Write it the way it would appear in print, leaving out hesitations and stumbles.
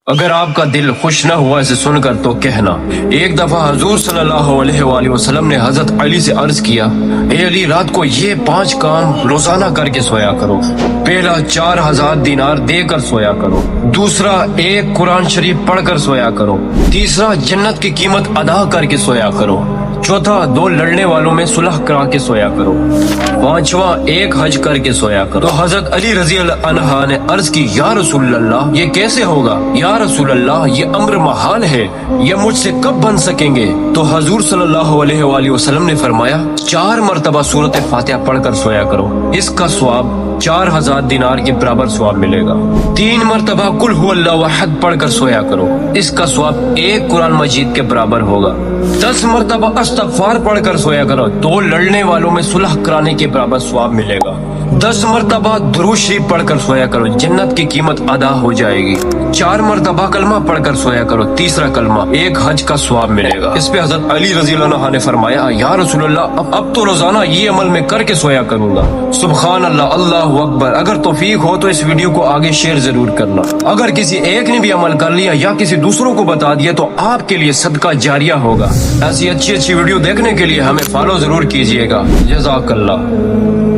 اگر آپ کا دل خوش نہ ہوا اسے سن کر تو کہنا۔ ایک دفعہ حضور صلی اللہ علیہ وآلہ وسلم نے حضرت علی سے عرض کیا، اے علی، رات کو یہ 5 کام روزانہ کر کے سویا کرو۔ پہلا، 4000 دینار دے کر سویا کرو۔ دوسرا، 1 قرآن شریف پڑھ کر سویا کرو۔ تیسرا، جنت کی قیمت ادا کر کے سویا کرو۔ چوتھا، 2 لڑنے والوں میں صلح کرا کے سویا کرو۔ پانچواں، 1 حج کر کے سویا کرو۔ تو حضرت علی رضی اللہ عنہ نے عرض کی، یا رسول اللہ، یہ کیسے ہوگا؟ یا رسول اللہ، یہ امر محال ہے، یہ مجھ سے کب بن سکیں گے؟ تو حضور صلی اللہ علیہ وآلہ وسلم نے فرمایا، 4 مرتبہ سورۃ فاتحہ پڑھ کر سویا کرو، اس کا ثواب 4000 دینار کے برابر ثواب ملے گا۔ 3 مرتبہ قل هو اللہ احد پڑھ کر سویا کرو، اس کا ثواب 1 قرآن مجید کے برابر ہوگا۔ 10 مرتبہ استغفار پڑھ کر سویا کرو، 2 لڑنے والوں میں صلح کرانے کے برابر ثواب ملے گا۔ 10 مرتبہ درود شریف پڑھ کر سویا کرو، جنت کی قیمت ادا ہو جائے گی۔ 4 مرتبہ کلمہ پڑھ کر سویا کرو، تیسرا کلمہ 1 حج کا ثواب ملے گا۔ اس پہ حضرت علی رضی اللہ عنہ نے فرمایا، یا رسول اللہ، اب تو روزانہ یہ عمل میں کر کے سویا کروں گا۔ سبحان اللہ، اللہ اکبر۔ اگر توفیق ہو تو اس ویڈیو کو آگے شیئر ضرور کرنا۔ اگر کسی ایک نے بھی عمل کر لیا یا کسی دوسروں کو بتا دیا تو آپ کے لیے صدقہ جاریہ ہوگا۔ ایسی اچھی ویڈیو دیکھنے کے لیے ہمیں فالو ضرور کیجیے گا۔ جزاک اللہ۔